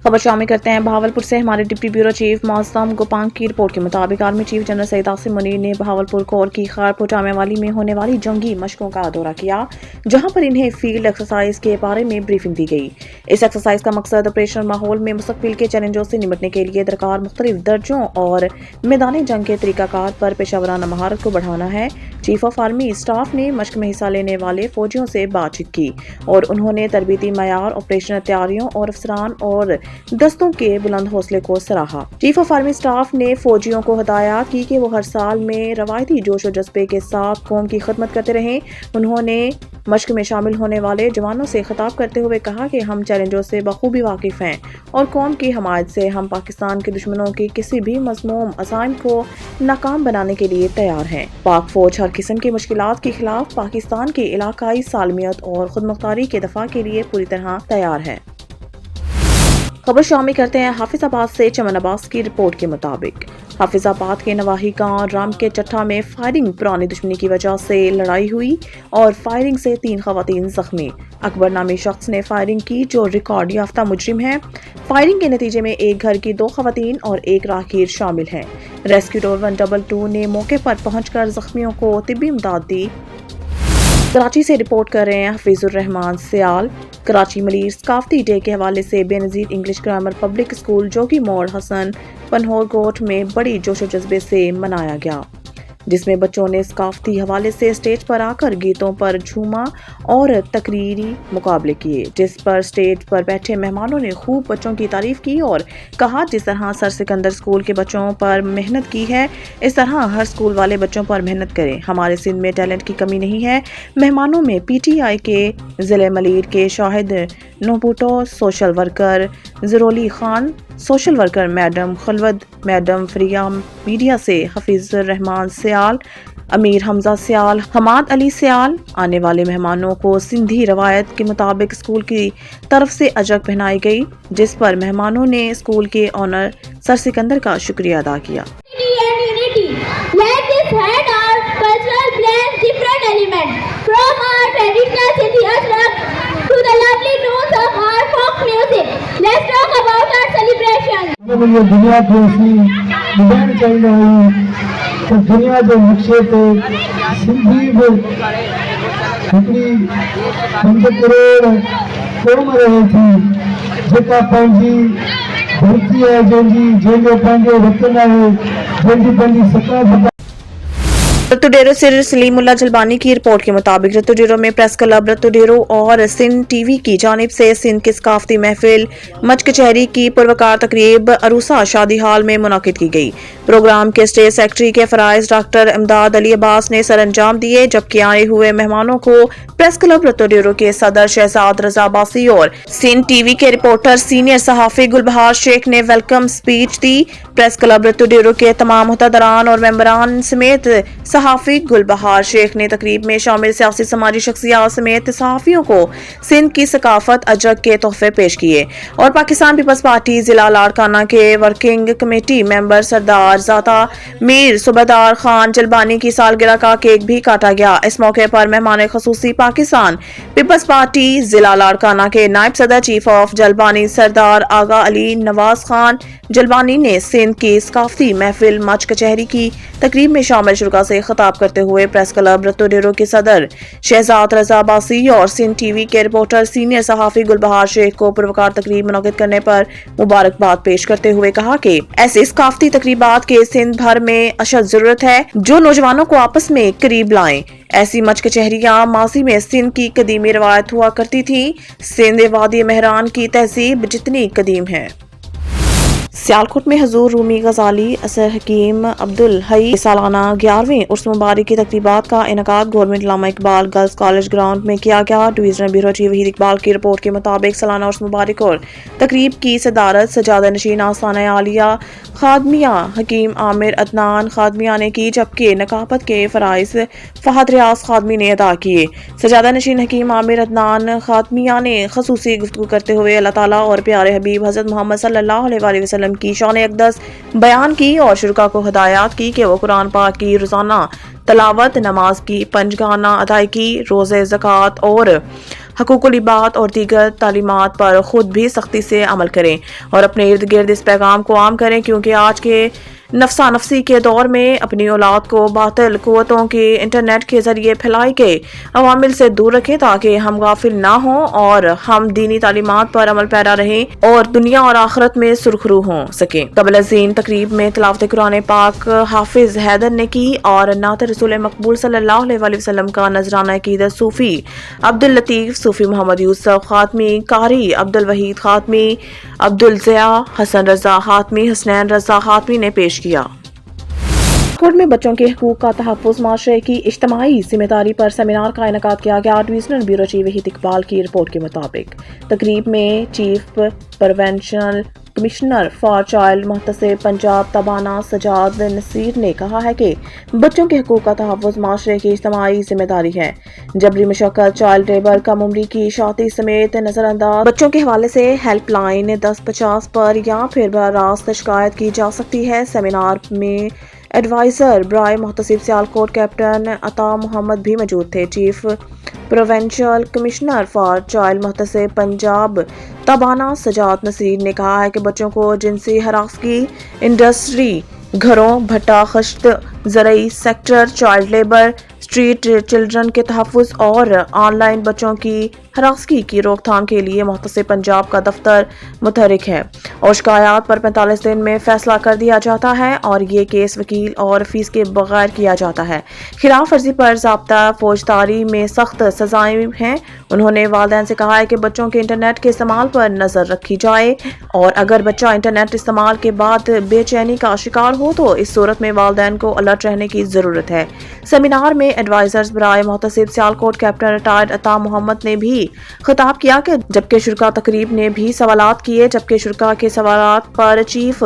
خبر شامل کرتے ہیں بہاولپور سے۔ ہمارے ڈپٹی بیورو چیف معظم گوپانگ کی رپورٹ کے مطابق army chief general Syed Asim Munir نے بہاولپور کور کی خارپور ٹامے والی میں ہونے والی جنگی مشقوں کا دورہ کیا، جہاں پر انہیں فیلڈ ایکسرسائز کے بارے میں بریفنگ دی گئی۔ اس ایکسرسائز کا مقصد آپریشنل ماحول میں مستقبل کے چیلنجوں سے نمٹنے کے لیے درکار مختلف درجوں اور میدان جنگ کے طریقہ کار پر پیشہ ورانہ مہارت کو بڑھانا ہے۔ چیف آف آرمی اسٹاف نے مشق میں حصہ لینے والے فوجیوں سے بات چیت کی اور انہوں نے تربیتی معیار، آپریشنل تیاریوں اور افسران اور دستوں کے بلند حوصلے کو سراہا۔ چیف آف آرمی اسٹاف نے فوجیوں کو ہدایات کی کہ وہ ہر سال میں روایتی جوش و جذبے کے ساتھ قوم کی خدمت کرتے رہیں۔ انہوں نے مشق میں شامل ہونے والے جوانوں سے خطاب کرتے ہوئے کہا کہ ہم چیلنجوں سے بخوبی واقف ہیں اور قوم کی حمایت سے ہم پاکستان کے دشمنوں کی کسی بھی مذموم عزائم کو ناکام بنانے کے لیے تیار ہیں۔ پاک فوج ہر قسم کی مشکلات کے خلاف پاکستان کی علاقائی سالمیت اور خود مختاری کے دفاع کے لیے پوری طرح تیار ہے۔ خبر شامل کرتے ہیں حافظ آباد سے۔ چمن عباس کی رپورٹ کے مطابق حافظ آباد کے نواحی گاؤں رام کے چٹھا میں فائرنگ پرانی دشمنی کی وجہ سے لڑائی ہوئی اور فائرنگ سے 3 خواتین زخمی۔ اکبر نامی شخص نے فائرنگ کی جو ریکارڈ یافتہ مجرم ہے۔ فائرنگ کے نتیجے میں ایک گھر کی 2 خواتین اور ایک راہگیر شامل ہیں۔ ریسکیو ٹور 122 نے موقع پر پہنچ کر زخمیوں کو طبی امداد دی۔ کراچی سے رپورٹ کر رہے ہیں حفیظ الرحمان سیال۔ کراچی ملیر ثقافتی ڈے کے حوالے سے بے نظیر انگلش گرامر پبلک اسکول جوگی موڑ حسن پنہور کوٹ میں بڑی جوش و جذبے سے منایا گیا، جس میں بچوں نے ثقافتی حوالے سے اسٹیج پر آ کر گیتوں پر جھوما اور تقریری مقابلے کیے، جس پر اسٹیج پر بیٹھے مہمانوں نے خوب بچوں کی تعریف کی اور کہا جس طرح سر سکندر اسکول کے بچوں پر محنت کی ہے اس طرح ہر اسکول والے بچوں پر محنت کریں۔ ہمارے سندھ میں ٹیلنٹ کی کمی نہیں ہے۔ مہمانوں میں پی ٹی آئی کے ضلع ملیر کے شاہد نوبوٹو، social worker Zarwali Khan, social worker madam Khulood, madam Fariya, media سے حفیظ الرحمان سیال، امیر حمزہ سیال، حماد علی سیال۔ آنے والے مہمانوں کو سندھی روایت کے مطابق اسکول کی طرف سے اجرک پہنائی گئی، جس پر مہمانوں نے اسکول کے اونر سر سکندر کا شکریہ ادا کیا۔ دنیا کی ڈیزائن چاہیے ہوئی تو دنیا کے نقشے پہ سندھی بھی ہکڑی 5 کروڑ قوم رہے تھی جکا پنجی دھرتی ہے جنجو پنجو وطن ہے جنجی پنجی ثقافت۔ رتو ڈیرو سے سلیم اللہ جلبانی کی رپورٹ کے مطابق رتو ڈیرو میں پریس کلب رتو ڈیرو اور سندھ ٹی وی کی جانب سے سندھ کی ثقافتی محفل مچ کچہری کی پروکار تقریب عروسہ شادی ہال میں منعقد کی گئی۔ پروگرام کے اسٹیٹ سیکرٹری کے فرائض ڈاکٹر امداد علی عباس نے سر انجام دیے، جبکہ آئے ہوئے مہمانوں کو پریس کلب رتو ڈیرو کے صدر شہزاد رضا عباسی اور سندھ ٹی وی کے رپورٹر سینئر صحافی گلبہار شیخ نے ویلکم سپیچ دی۔ پریس کلب رتو ڈیرو کے تمام عہدیداران اور ممبران سمیت صحافی گلبہار شیخ نے تقریب میں شامل سیاسی سماجی شخصیات سمیت صحافیوں کو سندھ کی ثقافت اجرک کے تحفے پیش کیے اور پاکستان پیپلز پارٹی ضلع لاڑکانہ کے ورکنگ کمیٹی ممبر سردار زاتا میر صوبیدار خان جلبانی کی سالگرہ کا کیک بھی کاٹا گیا۔ اس موقع پر مہمان خصوصی پاکستان پیپلز پارٹی ضلع لاڑکانہ کے نائب صدر چیف آف جلبانی سردار آغا علی نواز خان جلبانی نے سندھ کی ثقافتی محفل مچ کچہری کی تقریب میں شامل شرکاء سے خطاب کرتے ہوئے پریس کلب رتو ڈیرو کے صدر شہزاد رضا عباسی اور سندھ ٹی وی کے رپورٹر سینئر صحافی گلبہار شیخ کو پروکار تقریب منعقد کرنے پر مبارکباد پیش کرتے ہوئے کہا کہ ایسے ثقافتی تقریبات کے سندھ بھر میں اشد ضرورت ہے جو نوجوانوں کو آپس میں قریب لائیں۔ ایسی مچ کچہریاں ماضی میں سندھ کی قدیمی روایت ہوا کرتی تھی۔ سندھ وادی مہران کی تہذیب جتنی قدیم ہے۔ سیالکوٹ میں حضور رومی غزالی اثر حکیم عبدالحی سالانہ 11ویں عرس مبارک کی تقریبات کا انعقاد گورنمنٹ علامہ اقبال گرلز کالج گراؤنڈ میں کیا گیا۔ Divisional bureau chief Waheed Iqbal کی رپورٹ کے مطابق سالانہ عرس مبارک اور تقریب کی صدارت سجادہ نشین آستانہ عالیہ خادمیہ حکیم عامر عدنان خادمیہ نے کی، جبکہ نقابت کے فرائض فہد ریاض خادمی نے ادا کیے۔ سجادہ نشین حکیم عامر عدنان خادمیہ نے خصوصی گفتگو کرتے ہوئے اللہ تعالیٰ اور پیارے حبیب حضرت محمد صلی اللہ علیہ وسلم کی شان اقدس بیان کی اور شرکاء کو ہدایات کی کہ وہ قرآن پاک کی روزانہ تلاوت، نماز کی 5 گانا ادائیگی، روزے، زکوٰۃ اور حقوق العباد اور دیگر تعلیمات پر خود بھی سختی سے عمل کریں اور اپنے ارد گرد اس پیغام کو عام کریں، کیونکہ آج کے نفسا نفسی کے دور میں اپنی اولاد کو باطل قوتوں کے انٹرنیٹ کے ذریعے پھیلائی گئے عوامل سے دور رکھیں تاکہ ہم غافل نہ ہوں اور ہم دینی تعلیمات پر عمل پیرا رہیں اور دنیا اور آخرت میں سرخرو ہو سکیں۔ قبل ازین تقریب میں تلاوت قرآن پاک حافظ حیدر نے کی اور نعت رسول مقبول صلی اللہ علیہ وآلہ وسلم کا نذرانہ عقیدت صوفی عبداللطیف، صوفی محمد یوسف خاتمی، قاری عبدالوحید خاتمی، عبدالضیاء، حسن رضا خاتمی، حسنین رضا خاتمی نے پیش کیا۔ کورٹ میں بچوں کے حقوق کا تحفظ، معاشرے کی اجتماعی ذمہ داری پر سیمینار کا انعقاد کیا گیا۔ Divisional bureau chief Waheed Iqbal کی رپورٹ کے مطابق تقریب میں chief provincial commissioner for child محتسب پنجاب تابانہ سجاد نصیر نے کہا ہے کہ بچوں کے حقوق کا تحفظ معاشرے کی اجتماعی ذمہ داری ہے۔ جبری مشقت، چائلڈ لیبر، کم عمری کی اشاعتی سمیت نظر انداز بچوں کے حوالے سے ہیلپ لائن 1050 پر یا پھر براہ راست شکایت کی جا سکتی ہے۔ سیمینار میں ایڈوائزر برائے محتسب سیالکوٹ کیپٹن عطا محمد بھی موجود تھے۔ Chief provincial commissioner for child محتسب پنجاب تابانہ سجاد نصیر نے کہا ہے کہ بچوں کو جنسی ہراسگی، انڈسٹری، گھروں، بھٹا خشت، زرعی sector, child labour, street children کے تحفظ اور آن لائن بچوں کی ہراسگی کی روک تھام کے لیے محتسب پنجاب کا دفتر متحرک ہے اور شکایات پر 45 دن میں فیصلہ کر دیا جاتا ہے اور یہ کیس وکیل اور فیس کے بغیر کیا جاتا ہے۔ خلاف ورزی پر ضابطہ فوجداری میں سخت سزائیں ہیں۔ انہوں نے والدین سے کہا ہے کہ بچوں کے انٹرنیٹ کے استعمال پر نظر رکھی جائے اور اگر بچہ انٹرنیٹ استعمال کے بعد بے چینی کا شکار ہو تو اس صورت میں والدین کو الرٹ رہنے کی ضرورت ہے۔ سیمینار میں ایڈوائزرز برائے محتسب سیالکوٹ کیپٹن ریٹائرڈ عطا محمد نے بھی خطاب کیا کہ جبکہ شرکا تقریب نے بھی سوالات کیے، جبکہ شرکا کے سوالات پر chief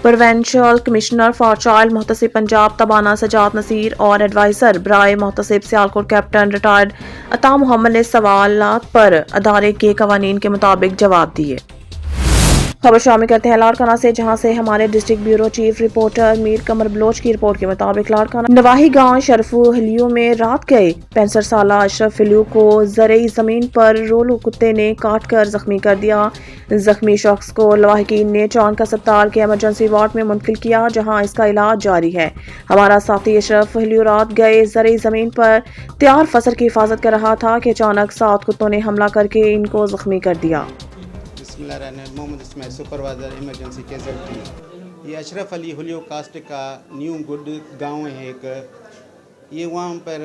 provincial commissioner for child محتسب پنجاب تابانہ سجاد نصیر اور ایڈوائزر برائے محتسب سیالکوٹ کیپٹن ریٹائرڈ عطا محمد نے سوالات پر ادارے کے قوانین کے مطابق جواب دیے۔ خبر شامل کرتے ہیں لاڑکانہ سے، جہاں سے ہمارے ڈسٹرکٹ بیورو چیف رپورٹر میر قمر بلوچ کی رپورٹ کے مطابق لاڑکانہ نواحی گاؤں شرفو ہلیو میں رات گئے 65 سالہ اشرف ہلیو کو زرعی زمین پر رولو کتے نے کاٹ کر زخمی کر دیا۔ زخمی شخص کو لواحقین نے چونک اسپتال کے ایمرجنسی وارڈ میں منتقل کیا، جہاں اس کا علاج جاری ہے۔ ہمارا ساتھی اشرف ہلیو رات گئے زرعی زمین پر تیار فصل کی حفاظت کر رہا تھا کہ اچانک 7 کتوں نے حملہ کر کے ان کو زخمی کر دیا۔ بسم اللہ الرحمن الرحیم، محمد اسماعیل سپروائزر ایمرجنسی کیزلٹی۔ یہ اشرف علی ہلیو کاسٹ کا نیو گڈ گاؤں ہے ایک، یہ وہاں پر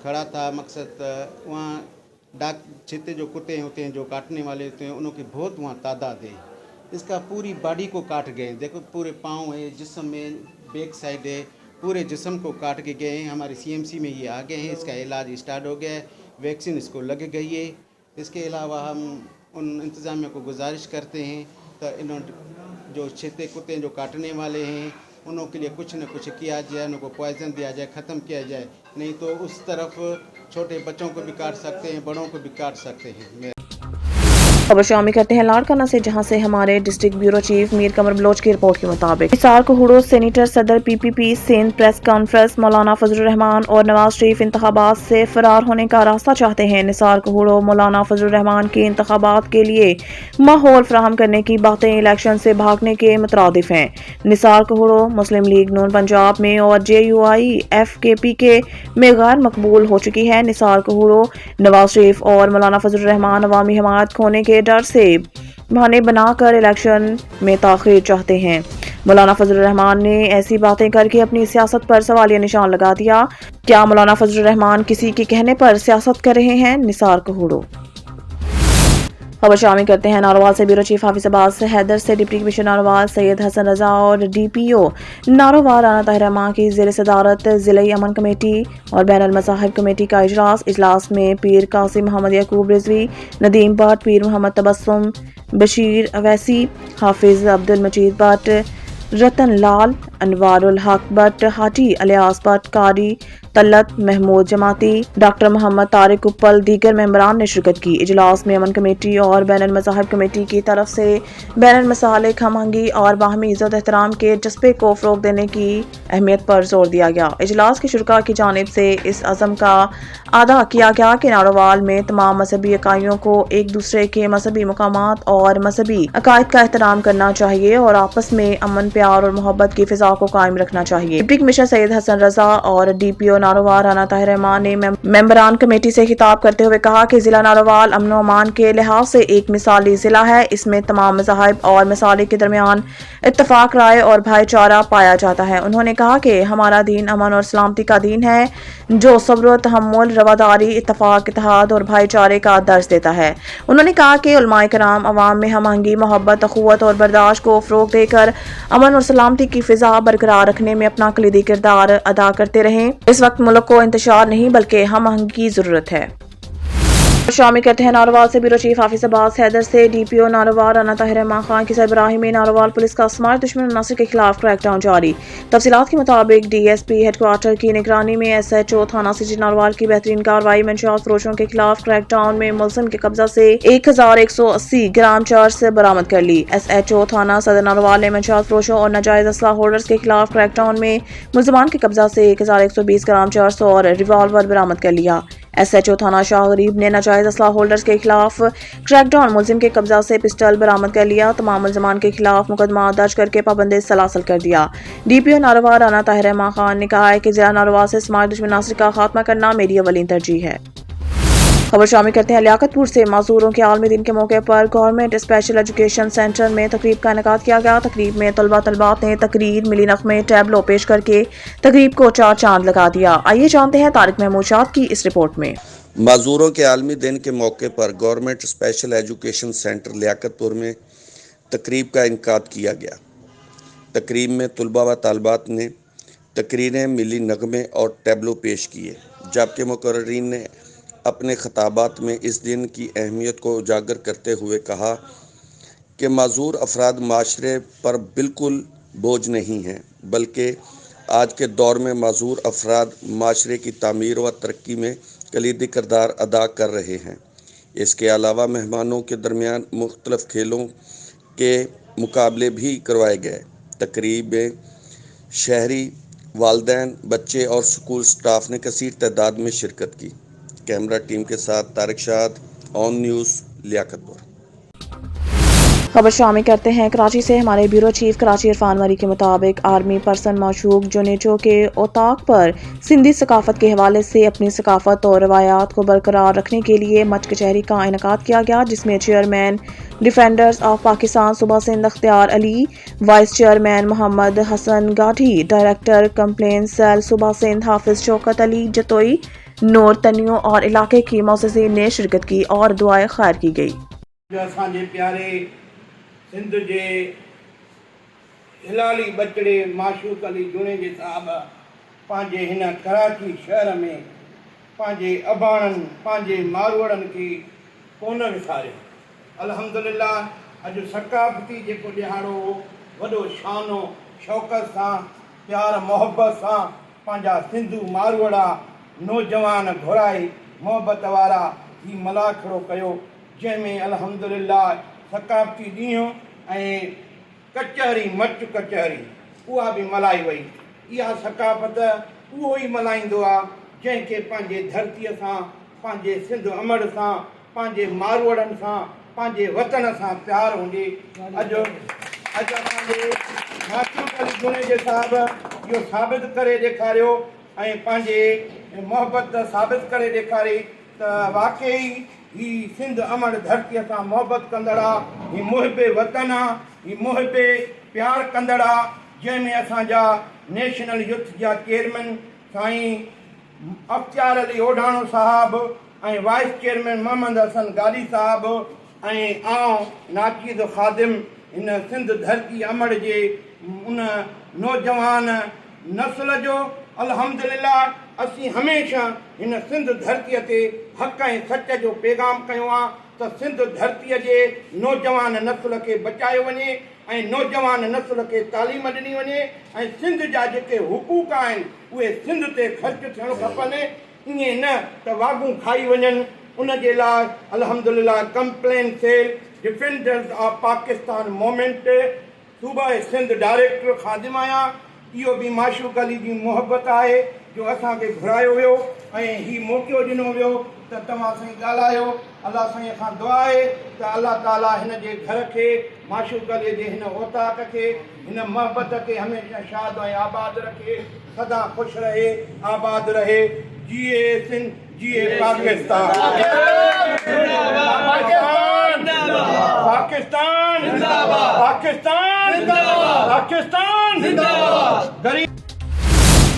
کھڑا تھا۔ مقصد وہاں ڈاک چیتے جو کتے ہوتے ہیں جو کاٹنے والے ہوتے ہیں، انہوں کی بہت وہاں تعداد ہے۔ اس کا پوری باڈی کو کاٹ گئے، دیکھو پورے پاؤں ہے، جسم میں بیک سائڈ ہے، پورے جسم کو کاٹ کے گئے ہیں۔ ہمارے CMC میں یہ آ گئے ہیں، اس کا علاج اسٹارٹ ہو گیا ہے، ویکسین اس کو لگ گئی ہے۔ اس کے علاوہ ہم ان انتظامیہ کو گزارش کرتے ہیں تو انہوں جو چیتے کتے جو کاٹنے والے ہیں انہوں کے لیے کچھ نہ کچھ کیا جائے، ان کو پوائزن دیا جائے، ختم کیا جائے، نہیں تو اس طرف چھوٹے بچوں کو بھی کاٹ سکتے ہیں، بڑوں کو بھی کاٹ سکتے ہیں۔ خبر شامل کرتے ہیں لاڑکانہ سے، جہاں سے ہمارے ڈسٹرکٹ بیورو چیف میر قمر بلوچ کی رپورٹ کے مطابق نثار کوہڑو سینیٹر صدر PPP سندھ پریس کانفرنس مولانا فضل الرحمان اور نواز شریف انتخابات سے فرار ہونے کا راستہ چاہتے ہیں۔ نثار کوہڑو مولانا فضل الرحمان کے انتخابات کے لیے ماحول فراہم کرنے کی باتیں الیکشن سے بھاگنے کے مترادف ہیں۔ نثار کوہڑو مسلم لیگ نون پنجاب میں اور JUI FKP میں غیر مقبول ہو چکی ہے۔ نثار کوہڑو نواز شریف اور مولانا فضل الرحمان عوامی حمایت کھونے کے ڈر سے بہانے بنا کر الیکشن میں تاخیر چاہتے ہیں۔ مولانا فضل الرحمان نے ایسی باتیں کر کے اپنی سیاست پر سوالیہ نشان لگا دیا۔ کیا مولانا فضل الرحمان کسی کے کہنے پر سیاست کر رہے ہیں؟ نثار کوہڑو۔ خبر شامل کرتے ہیں ناروال سے، بیورو چیف حافظ عباس حیدر سے ڈپٹی کمشنر ناروال سید حسن رضا اور DPO ناروال رانا طاہرہ ماں کی زیر صدارت ضلعی امن کمیٹی اور بین المذاہب کمیٹی کا اجلاس میں پیر قاسم محمد یعقوب رضوی، ندیم بٹ، پیر محمد تبسم، بشیر اویسی، حافظ Abdul Majeed but, Ratan Lal, Anwar ul Haq but, Haji Ilyas but, قاری तल्लत महमूद जमाती, डॉक्टर मोहम्मद तारिक उपल दीगर मेंबरान ने शिरकत की। इजलास में अमन कमेटी और बैनुल मज़ाहिब कमेटी की तरफ से बैनुल मसालिक हमआहंगी और बाहमी इज़्ज़त एहतराम के जज्बे को फ़रोग़ देने की अहमियत पर जोर दिया गया। इजलास के शुरका की जानिब से इस अज़म का अदा किया गया कि नारोवाल में तमाम मजहबी इकाइयों को एक दूसरे के मजहबी मकामात और मजहबी अकायद का एहतराम करना चाहिए और आपस में अमन, प्यार और मोहब्बत की फ़िज़ा को कायम रखना चाहिए। डिप्टी कमिश्नर सैयद हसन रजा और DPO नारोवाल राना ताहिर रहमान ने मेंबरान कमेटी से खिताब करते हुए कहा कि जिला नारोवाल अमन और अमान के लिहाज से एक मिसाली जिला है। इसमें तमाम मज़ाहिब और मसालिक के दरमियान इत्तफाक, राय और भाईचारा पाया जाता है। उन्होंने कहा कि हमारा दीन अमन और सलामती का दीन है जो सब्र, तहम्मुल, रवादारी, इत्तफाक, इत्तेहाद और भाईचारे का दर्ज देता है। उन्होंने कहा कि उलमाए कराम अवाम में हमआहंगी, मोहब्बत, अखुवत और बर्दाश्त को फ़रोग़ देकर अमन और सलामती की फ़िज़ा बरकरार रखने में अपना कलीदी किरदार अदा करते रहें। इस वक्त मुल्क को इंतशार नहीं बल्कि हमआहंगी की ज़रूरत है। शामिल करते हैं नारोवाल से ब्यूरो चीफ हाफिज अब्बास हैदर से DPO नारोवाल राना ताहिर रहमान खान की सरबराही में नारोवाल पुलिस का स्मार्ट दुश्मन अनासर के खिलाफ क्रैकडाउन जारी। तफसीलात के मुताबिक DSP हेडक्वार्टर की निगरानी में SHO थाना सिटी नारोवाल की बेहतरीन कार्रवाई मंशियात फरोशों के खिलाफ क्रैकडाउन में मुलजिम के कब्जा से 1180 ग्राम चर्स बरामद कर ली। SHO थाना सदर नारोवाल ने मंशियात फरोशों और नाजायज असलाह होल्डर्स के खिलाफ क्रैकडाउन में मुलजमान के कब्जा से 1120 ग्राम चर्स और रिवॉल्वर बरामद कर लिया। SHO थाना शाह गरीब ने नाजायज असलाह होल्डर्स के खिलाफ क्रैकडाउन मुलजिम के कब्जा से पिस्टल बरामद कर लिया। तमाम मुलजमान के खिलाफ मुकदमा दर्ज करके पाबंदी सलासल कर दिया। DPO नारोवाल राना ताहिर रहमान खान ने कहा है कि जिला नारोवाल से स्मार्ट दुश्मन नासिर का खात्मा करना मेरी अवलीन तरजीह है। खबर शामिल करते हैं लियाकतपुर से। माजूरों के आलमी दिन के मौके पर गवर्नमेंट स्पेशल एजुकेशन सेंटर में तकरीब का इनेकाद किया गया। तकरीब में तलबात ने तकरीर, मिली नग़मे, टैबलो पेश करके तकरीब को चार चांद लगा दिया। आइए जानते हैं तारिक महमूद शाद की इस रिपोर्ट में। माजूरों के आलमी दिन के मौके पर government special education centre Liaquatpur में तकरीब का इनेकाद किया गया। तकरीब में तलबा व तालिबात ने तकरीरें, मिली नग़मे और टैबलो पेश किए, जबकि मुकर्रिरीन ने अपने खिताबात में इस दिन की अहमियत को उजागर करते हुए कहा कि माजूर अफराद माशरे पर बिल्कुल बोझ नहीं हैं, बल्कि आज के दौर में माजूर अफराद माशरे की तामीर व तरक्की में कलीदी किरदार अदा कर रहे हैं। इसके अलावा मेहमानों के दरमियान मुख्तलिफ खेलों के मुकाबले भी करवाए गए। तकरीब में शहरी वालिदैन, बच्चे और स्कूल स्टाफ ने कसीर तादाद में शिरकत की। कैमरा टीम के साथ तारिक शाद, ऑन न्यूज़, लियाकतपुर। खबर शामिल करते हैं कराची से। हमारे ब्यूरो चीफ कराची इरफान मरी के मुताबिक आर्मी पर्सन मौशूक जोनेचो के औताक पर सिंधी सकाफत के हवाले से अपनी सकाफत और रवायात को बरकरार रखने के लिए मच कचहरी का इनेकाद किया गया, जिसमें चेयरमैन डिफेंडर्स ऑफ पाकिस्तान सुबह सिंध अख्तियार अली, वाइस चेयरमैन मोहम्मद हसन गाठी, डायरेक्टर कंप्लेन सेल सुबह सिंध हाफिज शौकत अली जतोई, नूर तनियो और इलाके की मौससीन ने शिरकत की और दुआए खैर की गई। सिंध जे हिलाली बचड़े माशूक अली जुनेजे साहब पंहिंजे हिन कराची शहर में पंहिंजे अबाणनि, पंहिंजे मारवड़नि खे कोन विसारियो। अल्हम्दुलिल्लाह अॼु सकाफ़ती जेको ॾिहाड़ो वॾो शानो शौक़त सां, प्यार मोहब्बत सां पंहिंजा सिंधू मारवड़ा नौजवान घुराए मोहब्बत वारा ही मलाखड़ो कयो, जंहिंमें अल्हम्दुलिल्लाह सकाफ़ती ॾींहुं ऐं कचहरी मच कचहरी उहा बि मल्हाई वई। इहा सकाफ़त उहो ई मल्हाईंदो आहे जंहिंखे पंहिंजे धरतीअ सां, पंहिंजे सिंध अमड़ सां, पंहिंजे मारवड़नि सां, पंहिंजे वतन सां प्यार हुजे। अॼु असांजे माशूक अली जुनेजे साहिब इहो साबित करे ॾेखारियो ऐं पंहिंजे मोहबत साबित करे ॾेखारी त वाक़ई ही सिंध अमड़ धरतीअ सां मोहबत कंदड़ आहे, ही मुहिबे वतन आहे, ही मुहिबे प्यार कंदड़ आहे, जंहिंमें असांजा नेशनल यूथ जा चेयरमैन साईं अख्तियार अली ओढाणो साहब ऐं वाइस चेयरमैन मोहम्मद हसन गाली साहब ऐं आउं नाचीद ख़ादिम हिन सिंध धरती अमड़ जे उन नौजवान नस्ल जो अल्हम्दुलिल्लाह असीं हमेशह हिन सिंध धरतीअ ते हक़ ऐं सच जो पैगाम कयो आहे त सिंध धरतीअ जे नौजवान नस्ल खे बचायो वञे ऐं नौजवान नस्ल खे तालीम ॾिनी वञे ऐं सिंध जा जेके हुकूक आहिनि उहे सिंध ते ख़र्च थियणु खपनि, ईअं न त वागूं खाई वञनि। उन जे लाइ अल्हम्दुलिल्लाह complaint cell defenders of Pakistan movement सूबा सिंध डायरेक्टर ख़ादिम आहियां। इहो बि माशूक़ अली जी मुहबत आहे जो असांखे घुरायो वियो ऐं हीउ मौक़ो ॾिनो वियो त तव्हां साईं ॻाल्हायो। अलाह साईं खां दुआ आहे त अलाह ताला हिन जे घर खे, माशूक़ अलीअ जे हिन औताक़ खे, हिन मुहबत खे हमेशह शाद ऐं आबाद रखे, सदा ख़ुशि रहे, आबाद रहे। जिए सिंध, जिए पाकिस्तान। पाकिस्तान पाकिस्तान पाकिस्तान। गरीब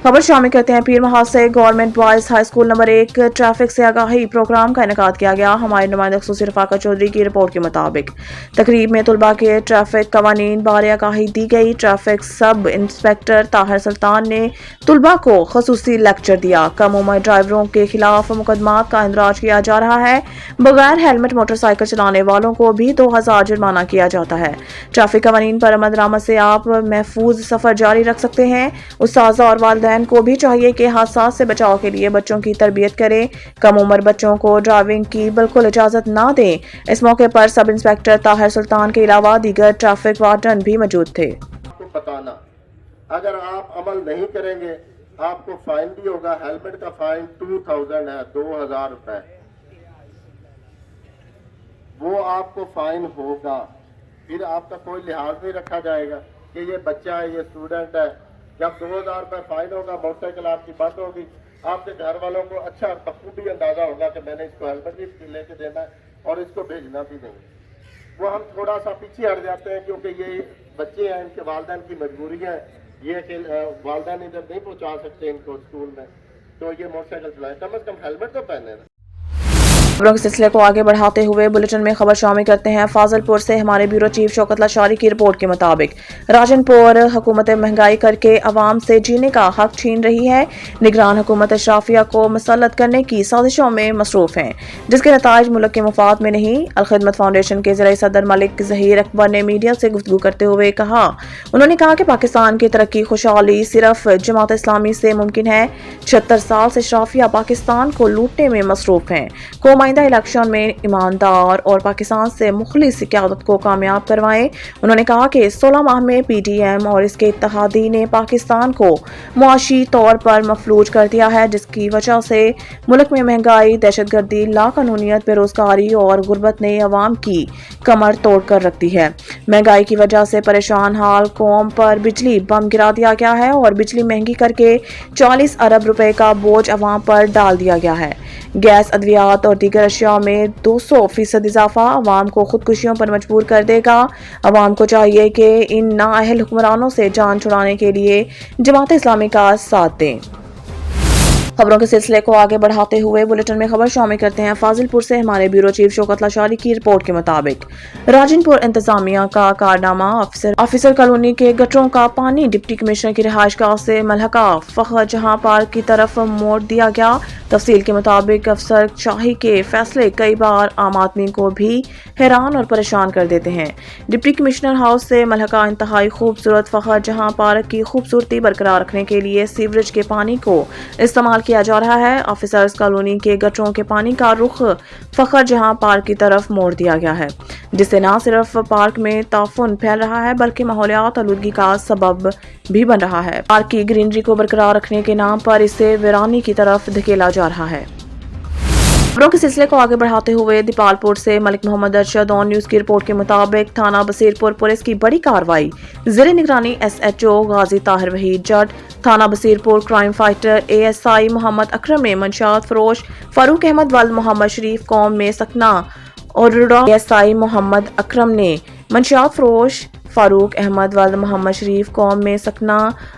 खबर शामिल करते हैं पीर महाल से। Government boys high school number 1 traffic से आगाही प्रोग्राम का इनेकाद किया गया। हमारे नुमाइंदा खुसूसी रफाकत चौधरी की रिपोर्ट के मुताबिक तकरीब में तुलबा के ट्रैफिक कवानीन बारे आगाही दी गई। ट्रैफिक सब इंस्पेक्टर ताहिर सुल्तान ने तुलबा को खुसूसी लेक्चर दिया। कम उम्र ड्राइवरों के खिलाफ मुकदमात का इंदराज किया जा रहा है। बगैर हेलमेट मोटरसाइकिल चलाने वालों को भी 2000 जुर्माना किया जाता है। ट्रैफिक कवानीन पर अमल दरामद से आप महफूज सफर जारी रख सकते हैं। उस्ताज़ा और वालिदैन को भी चाहिए कि हादसा से बचाव के लिए बच्चों की तरबियत करें। कम उम्र बच्चों को ड्राइविंग की बिल्कुल इजाजत ना दें। इस मौके पर सब इंस्पेक्टर ताहिर सुल्तान के अलावा दीगर ट्रैफिक वार्डन भी मौजूद थे। आपको बताना, अगर आप अमल नहीं करेंगे आपको फाइन भी होगा। हेलमेट का फाइन 2000 है, 2000 रुपए वो आपको फाइन होगा। फिर आपका कोई लिहाज नहीं रखा जाएगा कि ये बच्चा है, ये स्टूडेंट है। जब 2000 रुपये फाइन होगा, मोटरसाइकिल आपकी बंद होगी, आपके घर वालों को अच्छा बखूबी अंदाजा होगा कि मैंने इसको हेलमेट भी लेके देना है और इसको भेजना भी नहीं। वो हम थोड़ा सा पीछे हट जाते हैं क्योंकि ये बच्चे हैं, इनके वालिदैन की मजबूरियाँ हैं, ये कि वालिदैन इधर नहीं पहुँचा सकते इनको स्कूल में, तो ये मोटरसाइकिल चलाएं। कम से कम हेलमेट तो पहने। खबरों के सिलसिले को आगे बढ़ाते हुए बुलेटिन में खबर शामिल करते हैं फाजिलपुर से। हमारे ब्यूरो चीफ शौकत लाशारी की रिपोर्ट के मुताबिक राजनपुर हुकूमत महंगाई करके अवाम से जीने का हक छीन रही है। निगरान हुकूमत अशराफिया को मुसल्लत करने की साजिशों में मसरूफ हैं, जिसके नताइज मुल्क के मुफाद में नहीं। अलखिदमत फाउंडेशन के ज़रिए सदर मलिक ज़हीर अकबर ने मीडिया से गुफ्तगू करते हुए उन्होंने कहा कि पाकिस्तान की तरक्की खुशहाली सिर्फ जमात इस्लामी से मुमकिन है। 76 साल से अशराफिया पाकिस्तान को लूटने में मसरूफ हैं। आइंदा इलेक्शन में ईमानदार और पाकिस्तान से मुखलिस क़यादत को कामयाब करवाएं। उन्होंने कहा कि 16 माह में PDM और इसके इत्तेहादी ने पाकिस्तान को मुआशी तौर पर मफलूज कर दिया है, जिसकी वजह से मुल्क में महंगाई, दहशतगर्दी, लाकानूनियत, बेरोजगारी और गुर्बत ने अवाम की कमर तोड़ कर रख दी है। महंगाई की वजह से परेशान हाल कौम पर बिजली बम गिरा दिया गया है और बिजली महंगी करके 40 अरब रुपए का बोझ अवाम पर डाल दिया गया है। गैस, अद्वियात और दीगर अशिया में 200% इजाफा अवाम को खुदकुशियों पर मजबूर कर देगा। अवाम को चाहिए कि इन नाअहल हुक्मरानों से जान छुड़ाने के लिए जमात इस्लामी का साथ दें। खबरों के सिलसिले को आगे बढ़ाते हुए बुलेटिन में खबर शामिल करते हैं फाजिलपुर से। हमारे ब्यूरो चीफ शौकत लाशारी की रिपोर्ट के मुताबिक राजनपुर इंतजामिया का कारनामा, ऑफिसर कॉलोनी के गटरों का पानी डिप्टी कमिश्नर की रिहाइशगाह से मलहका फखर जहां पार्क की तरफ मोड़ दिया गया। तफसील के मुताबिक अफसर शाही के फैसले कई बार आम आदमी को भी हैरान और परेशान कर देते हैं। डिप्टी कमिश्नर हाउस से मलहका इंतहाई खूबसूरत फखर जहां पार्क की खूबसूरती बरकरार रखने के लिए सीवरेज के पानी को इस्तेमाल किया जा रहा है। ऑफिसर्स कॉलोनी के गटरों के पानी का रुख फखर जहां पार्क की तरफ मोड़ दिया गया है, जिससे न सिर्फ पार्क में ताफुन फैल रहा है बल्कि माहौलियात आलूदगी का सबब भी बन रहा है। पार्क की ग्रीनरी को बरकरार रखने के नाम पर इसे वीरानी की तरफ धकेला जा रहा है। खबरों के सिलसिले को आगे बढ़ाते हुए दीपालपुर से मलिक मोहम्मद अरशद ऑन न्यूज की रिपोर्ट के मुताबिक थाना बसीरपुर पुलिस की बड़ी कार्रवाई। ज़ेरे निगरानी SHO गाजी ताहिर वहीद जट, थाना Basirpur crime fighter ASI Mohammad Akram ने मंशियात फरोश फारूक अहमद वल्द मोहम्मद शरीफ कौम में सकना और ASI मोहम्मद अकरम ने मंशियात फरोश फारूक अहमद वल्द मोहम्मद शरीफ कौम में सकना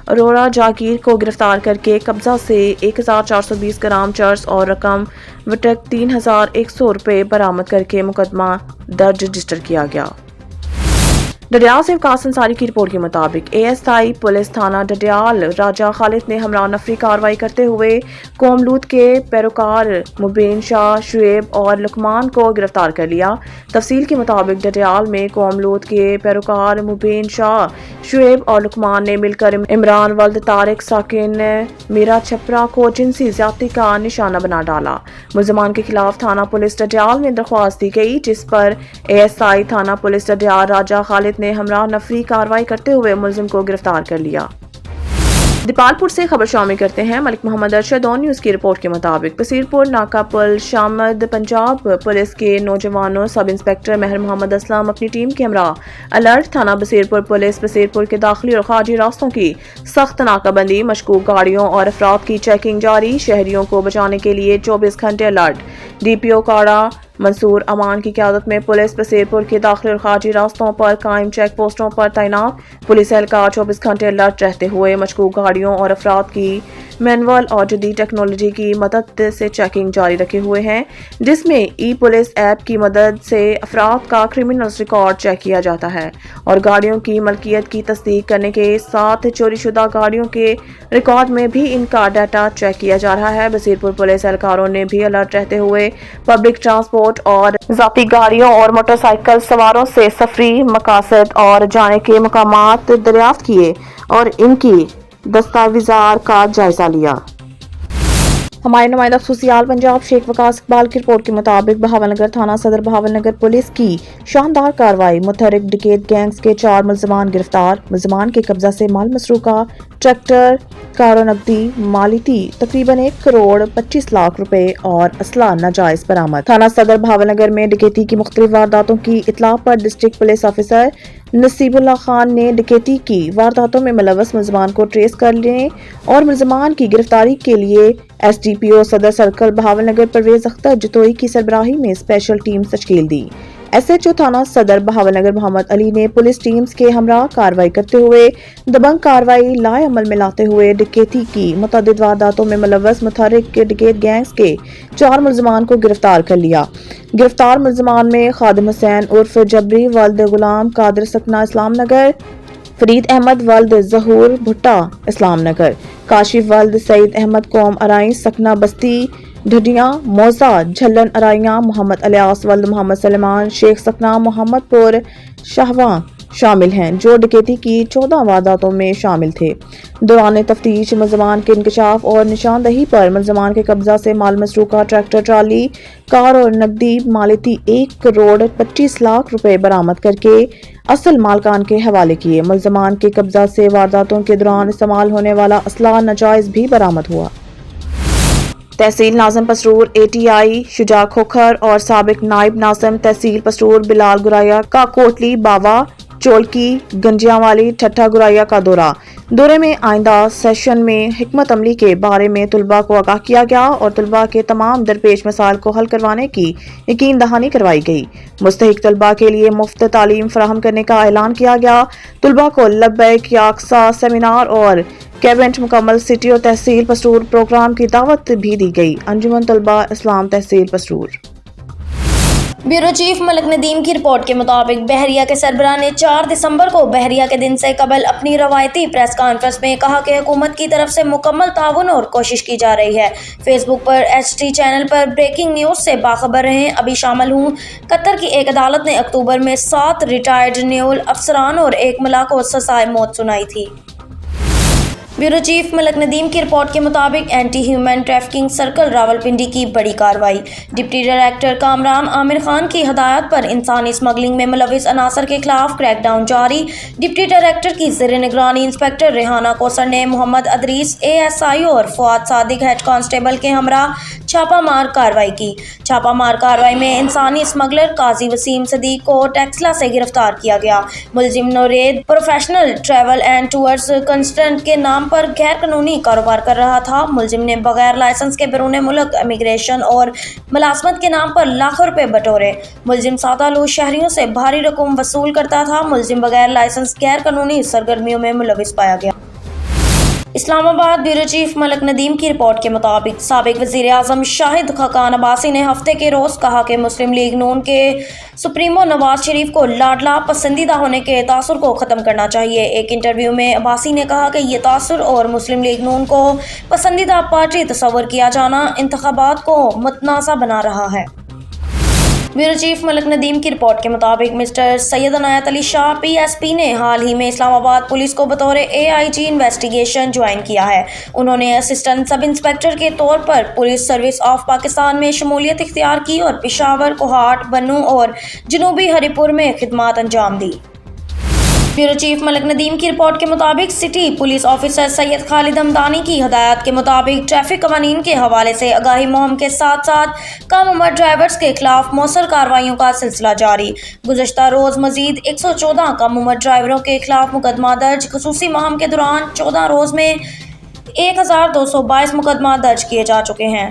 अरोड़ा जागीर को गिरफ्तार करके कब्जा से 1420 ग्राम चर्स और रकम वटक 3100 रुपये बरामद करके मुकदमा दर्ज रजिस्टर किया गया। डडियाल से वकास अंसारी की रिपोर्ट के मुताबिक ASI पुलिस थाना डडियाल राजा खालिद ने हमरा नफरी कार्रवाई करते हुए कौम लूत के पैरोकार मुबीन शाह, शुएब और लुकमान को गिरफ्तार कर लिया। तफसील के मुताबिक डडियाल में कौम लूत के पैरोकार मुबीन शाह, शुएब और लुकमान ने मिलकर इमरान वल्द तारिक साकिन मीरा छपरा को जिनसी ज्यादती का निशाना बना डाला। मुलजमान के खिलाफ थाना पुलिस डडियाल में दरख्वास्त दी गई, जिस पर ASI थाना पुलिस डडियाल राजा खालिद ने हमरा नफरी कार्रवाई करते हुए मुलजिम को गिरफ्तार कर लिया। दीपालपुर से खबर शामिल करते हैं। मलिक मोहम्मद अरशद ऑन न्यूज की रिपोर्ट के मुताबिक बसीरपुर नाका पुल शामद पंजाब पुलिस के नौजवानों सब इंस्पेक्टर महर मोहम्मद असलम अपनी टीम के हमरा अलर्ट। थाना बसीरपुर पुलिस बसीरपुर के दाखिली और खारजी रास्तों की सख्त नाकाबंदी, मशकूक गाड़ियों और अफराद की चेकिंग जारी। शहरियों को बचाने के लिए 24 घंटे अलर्ट। DPO काड़ा मंसूर अमान की क़यादत में पुलिस बसीरपुर के दाखिली और खारजी रास्तों पर कायम चेक पोस्टों पर तैनात। पुलिस एहलकार 24 घंटे अलर्ट रहते हुए मशकूक गाड़ियों और अफराद की मैनुअल और जदीद टेक्नोलॉजी की मदद से चेकिंग जारी रखे हुए हैं, जिसमें ई-पुलिस ऐप की मदद से अफराद का क्रिमिनल रिकॉर्ड चेक किया जाता है और गाड़ियों की मलकियत की तस्दीक करने के साथ चोरीशुदा गाड़ियों के रिकॉर्ड में भी इनका डाटा चेक किया जा रहा है। बसीरपुर पुलिस एहलकारों ने भी अलर्ट रहते हुए पब्लिक ट्रांसपोर्ट और ज़ाती गाड़ियों और मोटरसाइकिल सवारों से सफरी मकासद और जाने के मकामात दरियाफ्त किए और इनकी दस्तावेज़ात का जायजा लिया। हमारे नुमाइंदा खुसूसियाल पंजाब शेख वकास इकबाल की रिपोर्ट के मुताबिक बहावलनगर थाना सदर बहावलनगर पुलिस की शानदार कार्रवाई, मुतहरिक डिकेट गैंग्स के 4 मुलजमान गिरफ्तार। मुलजमान के कब्जा से माल मसरूका, ट्रैक्टर, कारो नकदी, मालिती तकरीबन 1 करोड़ 25 लाख रुपए और असला नाजायज बरामद। थाना सदर बहावलनगर में डकैती की मुख्तलिफ वारदातों की इतला पर district police officer Naseebullah Khan ने डकैती की वारदातों में मुलव्वस मुलजमान को ट्रेस करने और मुलजमान की गिरफ्तारी के लिए SDPO सदर सर्कल बहावलनगर परवेज अख्तर जतोई की सरबराही में स्पेशल टीम तश्कील दी। SHO थाना सदर बहावलनगर मोहम्मद अली ने पुलिस टीम्स के हमरा कार्रवाई करते हुए दबंग कार्रवाई लाए अमल में लाते हुए डकैती की मुतअद्दिद वारदातों में मुलव्वस मुतहरिक के डिकेट गैंग्स के 4 मुलजमान को गिरफ्तार कर लिया। गिरफ्तार मुलजमान में खादिम हुसैन उर्फ जबरी वल्द गुलाम कादिर सकना इस्लाम नगर, फरीद अहमद वल्द जहूर भुट्टा इस्लाम नगर, काशिफ वल्द सईद अहमद कौम अराई सकना बस्ती ढडिया मौजा झल्लन अराइया, मोहम्मद अलियास वल्द मोहम्मद सलमान शेख सकना मोहम्मदपुर शाहवा शामिल हैं, जो डकैती की 14 वारदातों में शामिल थे। दौरान तफ्तीश मुलजमान के इंकशाफ और निशानदही पर मुलजमान के कब्जा से माल मसरूका, ट्रैक्टर, ट्राली, कार और नकदी मालिती 1 करोड़ 25 लाख रुपए बरामद करके असल मालकान के हवाले किए। मुलजमान के कब्जा से वारदातों के दौरान इस्तेमाल होने वाला असला नाजायज भी बरामद हुआ। तहसील नाज़िम पसरूर ATI शुजा खोखर और साबिक नायब नाज़िम तहसील पसरूर बिलाल गुराया का कोटली, बावा, चोलकी, गंजियावाली, ठट्ठा गुराया का दौरे में आइंदा सेशन में हिकमत अमली के बारे में तुलबा को आगाह किया गया और तुलबा के तमाम दरपेश मसाइल को हल करवाने की यकीन दहानी करवाई गई। मुस्तहिक तुलबा के लिए मुफ्त तालीम फराहम करने का ऐलान किया गया। तुलबा को लब्बैक याक्सा सेमिनार और कैबिनेट मुकम्मल सिटी और तहसील पसरूर प्रोग्राम की दावत भी दी गई। अंजुमन तुलबा इस्लाम तहसील पसरूर। ब्यूरो चीफ मलिक नदीम की रिपोर्ट के मुताबिक बहरिया के सरबराह ने 4 दिसंबर को बहरिया के दिन से कबल अपनी रवायती प्रेस कॉन्फ्रेंस में कहा कि हुकूमत की तरफ से मुकम्मल ताउन और कोशिश की जा रही है। फेसबुक पर HT चैनल पर ब्रेकिंग न्यूज़ से बाखबर रहें। अभी शामिल हूँ। कतर की एक अदालत ने अक्टूबर में 7 रिटायर्ड न्यूल अफसरान और 1 मुला को सजाए मौत सुनाई थी। ब्यूरो चीफ मलिक नदीम की रिपोर्ट के मुताबिक anti human trafficking circle Rawalpindi की बड़ी कार्रवाई। डिप्टी डायरेक्टर कामरान आमिर खान की हदायत पर इंसानी स्मगलिंग में मुलविस अनासर के खिलाफ क्रैकडाउन जारी। डिप्टी डायरेक्टर की ज़ेर निगरानी इंस्पेक्टर रेहाना कौसर ने मोहम्मद अदरीस ASI और फुआद सादिक हेड कांस्टेबल के हमरा छापामार कार्रवाई की। छापामार कार्रवाई में इंसानी स्मगलर काजी वसीम सदीक को टेक्सला से गिरफ्तार किया गया। मुलजिम नोरेद professional travel and tours consultant के नाम पर गैर कानूनी कारोबार कर रहा था। मुलजिम ने बगैर लाइसेंस के बैरून मुल्क इमिग्रेशन और मुलाजमत के नाम पर लाखों रुपए बटोरे। मुलजिम सादालू शहरियों से भारी रकम वसूल करता था। मुलजिम बगैर लाइसेंस गैर कानूनी सरगर्मियों में मुलविस पाया गया। اسلام آباد بیورو چیف ملک ندیم کی رپورٹ کے مطابق سابق وزیر اعظم شاہد خاقان عباسی نے ہفتے کے روز کہا کہ مسلم لیگ نون کے سپریمو نواز شریف کو لاڈلا پسندیدہ ہونے کے تاثر کو ختم کرنا چاہیے۔ ایک انٹرویو میں عباسی نے کہا کہ یہ تاثر اور مسلم لیگ نون کو پسندیدہ پارٹی تصور کیا جانا انتخابات کو متنازع بنا رہا ہے۔ بیورو چیف ملک ندیم کی رپورٹ کے مطابق مسٹر سید عنایت علی شاہ PSP نے حال ہی میں اسلام آباد پولیس کو بطور AIG انویسٹیگیشن جوائن کیا ہے۔ انہوں نے اسسٹنٹ سب انسپکٹر کے طور پر پولیس سروس آف پاکستان میں شمولیت اختیار کی اور پشاور، کوہاٹ، بنوں اور جنوبی ہری پور میں خدمات انجام دی۔ بیورو چیف ملک ندیم کی رپورٹ کے مطابق سٹی پولیس آفیسر سید خالد ہمدانی کی ہدایات کے مطابق ٹریفک قوانین کے حوالے سے آگاہی مہم کے ساتھ ساتھ کم عمر ڈرائیورز کے خلاف مؤثر کارروائیوں کا سلسلہ جاری۔ گزشتہ روز مزید 114 کم عمر ڈرائیوروں کے خلاف مقدمہ درج۔ خصوصی مہم کے دوران 14 روز میں 1222 مقدمات درج کیے جا چکے ہیں۔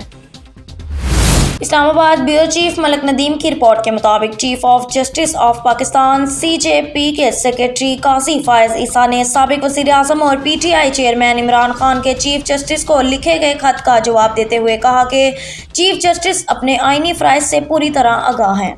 اسلام آباد بیورو چیف ملک ندیم کی رپورٹ کے مطابق chief of justice of Pakistan CJP کے سیکریٹری قاضی فائز عیسیٰ نے سابق وزیر اعظم اور PTI چیئرمین عمران خان کے چیف جسٹس کو لکھے گئے خط کا جواب دیتے ہوئے کہا کہ چیف جسٹس اپنے آئینی فرائض سے پوری طرح آگاہ ہیں۔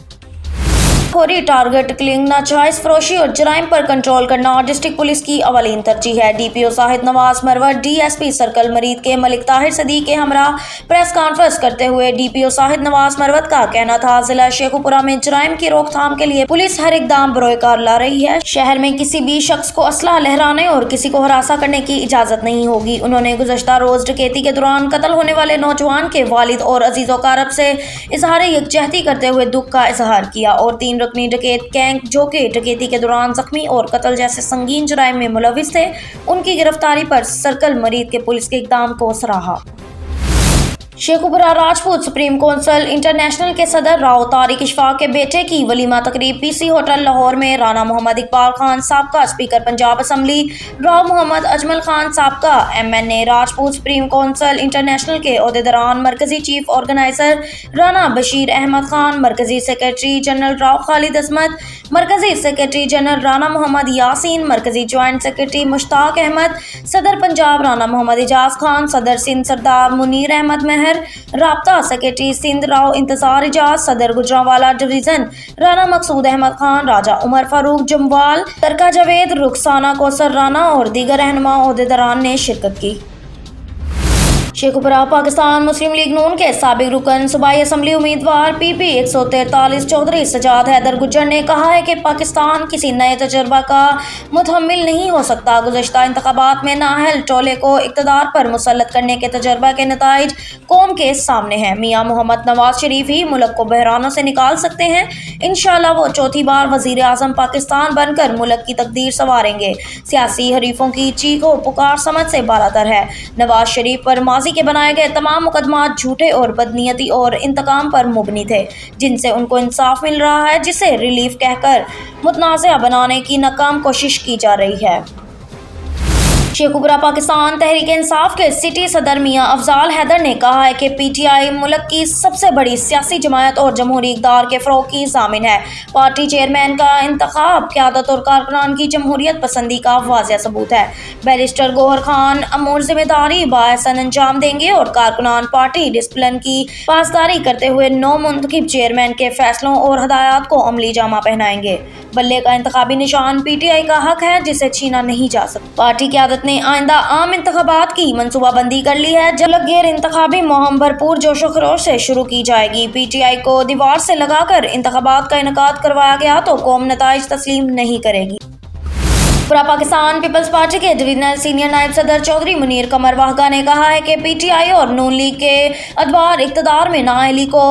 خوری، ٹارگٹ کلنگ، ناجائز فروشی اور جرائم پر کنٹرول کرنا ڈسٹرکٹ پولیس کی اولین ترجیح ہے۔ DPO زاہد نواز مروت DSP سرکل مرید کے ملک طاہر صدیق کے ہمراہ پریس کانفرنس کرتے ہوئے DPO زاہد نواز مروت کا کہنا تھا ضلع شیخوپورہ میں جرائم کی روک تھام کے لیے پولیس ہر اقدام بروئے کار لا رہی ہے۔ شہر میں کسی بھی شخص کو اسلحہ لہرانے اور کسی کو ہراساں کرنے کی اجازت نہیں ہوگی۔ انہوں نے گزشتہ روز ڈکیتی کے دوران قتل ہونے والے نوجوان کے والد اور عزیز و اقارب سے اظہار یکجہتی کرتے ہوئے دکھ کا اظہار کیا اور 3 رکنی ڈکیت گینگ جو کہ ڈکیتی کے دوران زخمی اور قتل جیسے سنگین جرائم میں ملوث تھے ان کی گرفتاری پر سرکل مرید کے پولیس کے اقدام کو سراہا۔ Sheikhupura Rajput supreme council international کے صدر راؤ طارق اشفاق کے بیٹے کی ولیمہ تقریب PC ہوٹل لاہور میں رانا محمد اقبال خان سابقہ اسپیکر پنجاب اسمبلی، راؤ محمد اجمل خان سابقہ MNA Rajput supreme council international کے عہدیداران، مرکزی چیف آرگنائزر رانا بشیر احمد خان، مرکزی سیکریٹری جنرل راؤ خالد عظمت، مرکزی سیکریٹری جنرل رانا محمد یاسین، مرکزی جوائنٹ سیکریٹری مشتاق احمد، صدر پنجاب رانا محمد اجاز خان، صدر سندھ سردار منیر احمد مہر، رابطہ سیکریٹری سندھ راؤ انتظار اجاز، صدر گجرانوالہ ڈویژن رانا مقصود احمد خان، راجہ عمر فاروق جموال، ترکہ جاوید، رخسانہ کوثر رانا اور دیگر رہنما عہدیداران نے شرکت کی۔ شیخوپورہ پاکستان مسلم لیگ نون کے سابق رکن صوبائی اسمبلی امیدوار PP 143 چودھری سجاد حیدر گجر نے کہا ہے کہ پاکستان کسی نئے تجربہ کا متحمل نہیں ہو سکتا۔ گزشتہ انتخابات میں نااہل ٹولے کو اقتدار پر مسلط کرنے کے تجربہ کے نتائج قوم کے سامنے ہیں۔ میاں محمد نواز شریف ہی ملک کو بحرانوں سے نکال سکتے ہیں۔ انشاءاللہ وہ چوتھی بار وزیر اعظم پاکستان بن کر ملک کی تقدیر سنواریں گے۔ سیاسی حریفوں کی چیخ و پکار سمجھ سے بالاتر ہے۔ نواز شریف پر ماضی کے بنائے گئے تمام مقدمات جھوٹے اور بدنیتی اور انتقام پر مبنی تھے، جن سے ان کو انصاف مل رہا ہے، جسے ریلیف کہہ کر متنازع بنانے کی ناکام کوشش کی جا رہی ہے۔ شیخوپورہ پاکستان تحریک انصاف کے سٹی صدر میاں افضال حیدر نے کہا ہے کہ PTI ملک کی سب سے بڑی سیاسی جماعت اور جمہوری اقدار کے فروغ کی ضامن ہے۔ پارٹی چیئرمین کا انتخاب قیادت اور کارکنان کی جمہوریت پسندی کا واضح ثبوت ہے۔ بیرسٹر گوہر خان امور ذمہ داری بااحسن انجام دیں گے اور کارکنان پارٹی ڈسپلن کی پاسداری کرتے ہوئے نو منتخب چیئرمین کے فیصلوں اور ہدایات کو عملی جامہ پہنائیں گے۔ بلے کا انتخابی نشان PTI کا حق ہے، جسے چھینا نہیں جا سکتا۔ پارٹی قیادت نے آئندہ عام انتخابات کی منصوبہ بندی کر لی ہے، جب غیر انتخابی مہم بھرپور جوش و خروش سے شروع کی جائے گی۔ PTI کو دیوار سے لگا کر انتخابات کا انعقاد کروایا گیا تو قوم نتائج تسلیم نہیں کرے گی۔ پورا پاکستان پیپلز پارٹی کے ڈویژنل سینئر نائب صدر چودھری منیر قمر واہگہ نے کہا ہے کہ PTI اور نون لیگ کے ادوار اقتدار میں نااہلی کو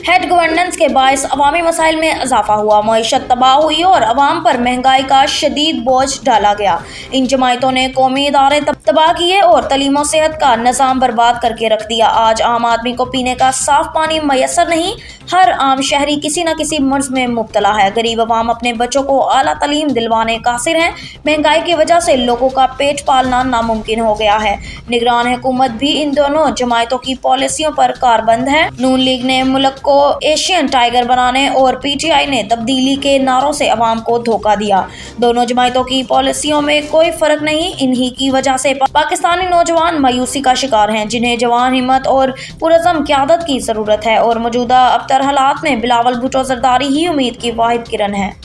ہیڈ گورننس کے باعث عوامی مسائل میں اضافہ ہوا، معیشت تباہ ہوئی اور عوام پر مہنگائی کا شدید بوجھ ڈالا گیا۔ ان جماعتوں نے قومی ادارے تباہ کیے اور تعلیم و صحت کا نظام برباد کر کے رکھ دیا۔ آج عام آدمی کو پینے کا صاف پانی میسر نہیں، ہر عام شہری کسی نہ کسی مرض میں مبتلا ہے۔ غریب عوام اپنے بچوں کو اعلیٰ تعلیم دلوانے قاصر ہیں۔ महंगाई की वजह से लोगों का पेट पालना नामुमकिन हो गया है। निगरान हुकूमत भी इन दोनों जमायतों की पॉलिसियों पर कारबंद है। नून लीग ने मुल्क को एशियन टाइगर बनाने और PTI ने तब्दीली के नारों से अवाम को धोखा दिया। दोनों जमायतों की पॉलिसियों में कोई फर्क नहीं। इन्हीं की वजह से पाकिस्तानी नौजवान मायूसी का शिकार हैं, जिन्हें जवान हिम्मत और पुरज़म क़यादत की ज़रूरत है और मौजूदा अबतर हालात में बिलावल भुट्टो ज़रदारी ही उम्मीद की वाहिद किरण है।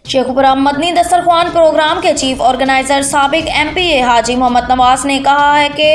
शेखुपुरा मदनी दस्तरख्वान प्रोग्राम के चीफ ऑर्गेनाइजर साबिक MPA हाजी मोहम्मद नवाज ने कहा है कि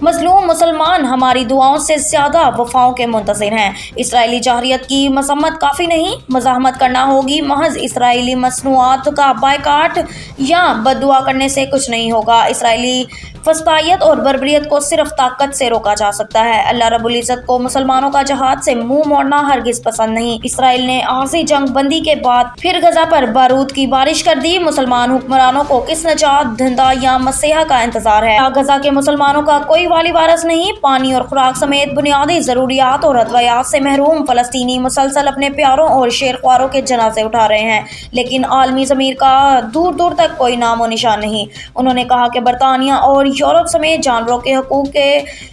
मजलूम मुसलमान हमारी दुआओं से ज़्यादा वफाओं के मुंतज़िर हैं। इसराइली जाहरियत की मजम्मत काफ़ी नहीं, मज़ाहमत करना होगी। महज इसराइली मसनूआत का बायकाट या बददुआ करने से कुछ नहीं होगा। इसराइली फस्तायत और बर्बरियत को सिर्फ ताकत से रोका जा सकता है। अल्लाह रब्बुल इज़्ज़त को मुसलमानों का जहाद से मुंह मोड़ना हरगिज़ पसंद नहीं। इसराइल ने आर्ज़ी जंग बंदी के बाद फिर गजा पर बारूद की बारिश कर दी। मुसलमान हुक्मरानों को किस नजात, धंधा या मसीहा का इंतजार है? गजा के मुसलमानों का कोई वाली वारस नहीं। पानी और खुराक समेत बुनियादी जरूरियात और अदवियात से महरूम फलस्तीनी मुसलसल अपने प्यारों और शेरख्वारों के जनाजे उठा रहे हैं, लेकिन आलमी ज़मीर का दूर दूर तक कोई नामो निशान नहीं। उन्होंने कहा कि बरतानिया और यूरोप समेत जानवरों के हकूक के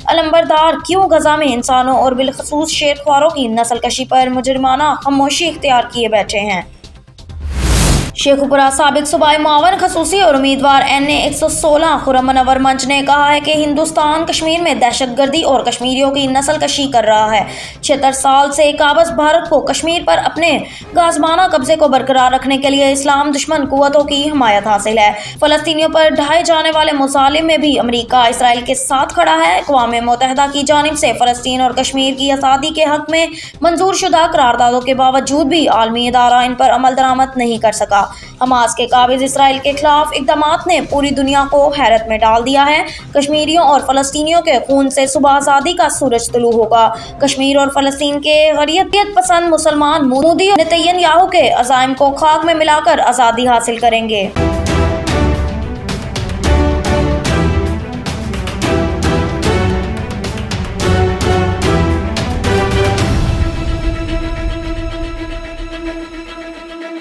अलंबरदार क्यों गजा में इंसानों और बिलखसूस शेरख्वारों की नस्ल कशी पर मुजरिमाना खामोशी इख्तियार किए बैठे हैं। शेखुपुरा साबिक सूबाई मुआवन खसूसी और उम्मीदवार NA 116 खुर्रम मुनव्वर मंच ने कहा है कि हिंदुस्तान कश्मीर में दहशतगर्दी और कश्मीरियों की नस्ल कशी कर रहा है। 76 साल से काबज़ भारत को कश्मीर पर अपने गाज़बाना कब्जे को बरकरार रखने के लिए इस्लाम दुश्मन कुव्वतों की हिमायत हासिल है। फ़लस्तीनियों पर ढाए जाने वाले मुसालिम में भी अमरीका इसराइल के साथ खड़ा है। अक़वाम मुत्तहिदा की जानिब से फ़लस्तीन और कश्मीर की आज़ादी के हक़ में मंजूर शुदा करारदादों के बावजूद भी आलमी इदारा इन पर अमल दरामद नहीं कर सका। हमास के काबिज इसराइल के खिलाफ इक़दामात ने पूरी दुनिया को हैरत में डाल दिया है। कश्मीरियों और फ़लस्तीनियों के खून से सुबह आज़ादी का सूरज तुलू होगा। कश्मीर और फ़लस्तीन के गरीबियत पसंद मुसलमान मोदी और नेतन्याहू के अज़ाइम को खाक में मिलाकर आज़ादी हासिल करेंगे।